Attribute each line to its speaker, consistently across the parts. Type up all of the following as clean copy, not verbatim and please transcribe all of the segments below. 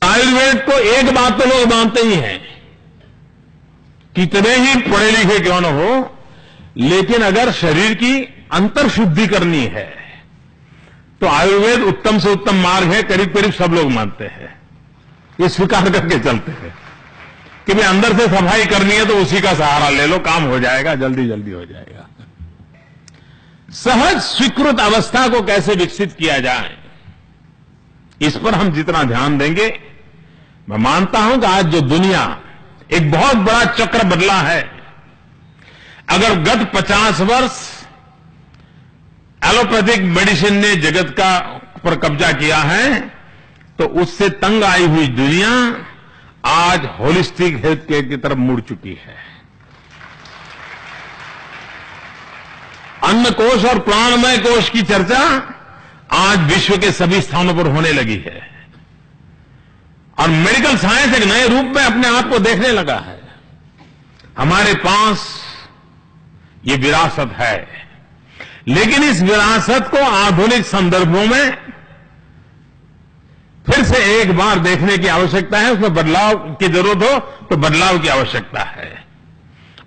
Speaker 1: आयुर्वेद को एक बात तो लोग मानते ही हैं, कितने ही पढ़े लिखे क्यों न हो, लेकिन अगर शरीर की अंतर शुद्धि करनी है तो आयुर्वेद उत्तम से उत्तम मार्ग है, करीब करीब सब लोग मानते हैं। ये स्वीकार करके चलते हैं कि भाई अंदर से सफाई करनी है तो उसी का सहारा ले लो, काम हो जाएगा, जल्दी जल्दी हो जाएगा। सहज स्वीकृत अवस्था को कैसे विकसित किया जाए, इस पर हम जितना ध्यान देंगे, मैं मानता हूं कि आज जो दुनिया एक बहुत बड़ा चक्र बदला है। अगर गत 50 वर्ष एलोपैथिक मेडिसिन ने जगत का पर कब्जा किया है, तो उससे तंग आई हुई दुनिया आज होलिस्टिक हेल्थ केयर की तरफ मुड़ चुकी है। अन्न कोश और प्राणमय कोश की चर्चा आज विश्व के सभी स्थानों पर होने लगी है और मेडिकल साइंस एक नए रूप में अपने आप को देखने लगा है। हमारे पास ये विरासत है, लेकिन इस विरासत को आधुनिक संदर्भों में फिर से एक बार देखने की आवश्यकता है। उसमें बदलाव की जरूरत हो तो बदलाव की आवश्यकता है,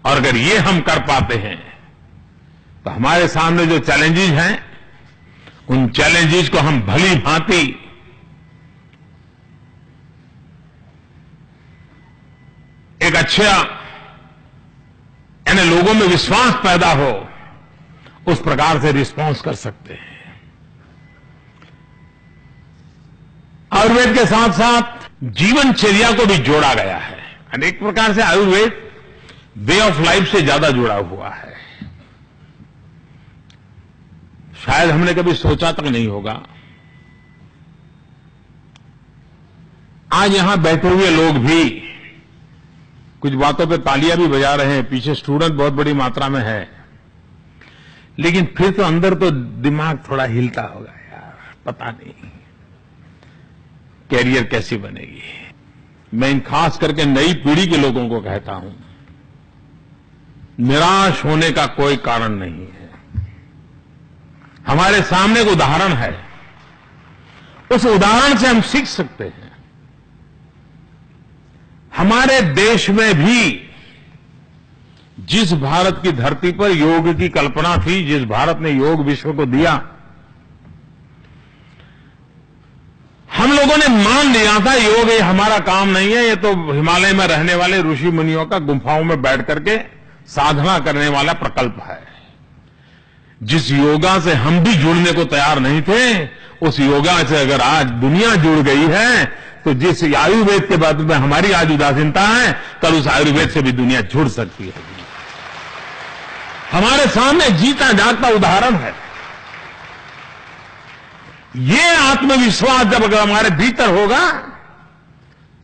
Speaker 1: और अगर ये हम कर पाते हैं तो हमारे सामने जो चैलेंजेस हैं, उन चैलेंजेस को हम भली भांति एक अच्छा यानी लोगों में विश्वास पैदा हो, उस प्रकार से रिस्पॉन्स कर सकते हैं। आयुर्वेद के साथ साथ जीवनचर्या को भी जोड़ा गया है। अनेक प्रकार से आयुर्वेद वे ऑफ लाइफ से ज्यादा जुड़ा हुआ है, शायद हमने कभी सोचा तक नहीं होगा। आज यहां बैठे हुए लोग भी कुछ बातों पे तालियां भी बजा रहे हैं, पीछे स्टूडेंट बहुत बड़ी मात्रा में है, लेकिन फिर तो अंदर तो दिमाग थोड़ा हिलता होगा, यार पता नहीं कैरियर कैसी बनेगी। मैं इन खास करके नई पीढ़ी के लोगों को कहता हूं, निराश होने का कोई कारण नहीं है। हमारे सामने एक उदाहरण है, उस उदाहरण से हम सीख सकते हैं। हमारे देश में भी जिस भारत की धरती पर योग की कल्पना थी, जिस भारत ने योग विश्व को दिया, हम लोगों ने मान लिया था योग ये हमारा काम नहीं है, ये तो हिमालय में रहने वाले ऋषि मुनियों का गुफाओं में बैठ करके साधना करने वाला प्रकल्प है। जिस योगा से हम भी जुड़ने को तैयार नहीं थे, उस योगा से अगर आज दुनिया जुड़ गई है, तो जिस आयुर्वेद के बाद में हमारी आज उदासीनता है, कल उस आयुर्वेद से भी दुनिया जुड़ सकती है। हमारे सामने जीता जागता उदाहरण है। ये आत्मविश्वास जब अगर हमारे भीतर होगा,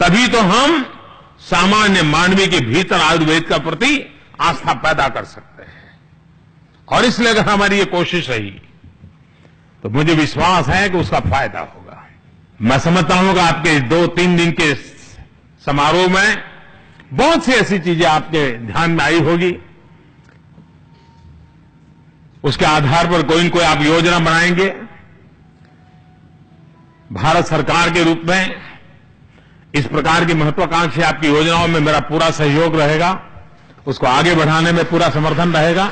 Speaker 1: तभी तो हम सामान्य मानवी के भीतर आयुर्वेद का प्रति आस्था पैदा कर सकते हैं। और इसलिए अगर हमारी ये कोशिश रही तो मुझे विश्वास है कि उसका फायदा होगा। मैं समझता हूं कि आपके 2-3 दिन के समारोह में बहुत सी ऐसी चीजें आपके ध्यान में आई होगी, उसके आधार पर कोई न कोई आप योजना बनाएंगे। भारत सरकार के रूप में इस प्रकार की महत्वाकांक्षी आपकी योजनाओं में मेरा पूरा सहयोग रहेगा, उसको आगे बढ़ाने में पूरा समर्थन रहेगा।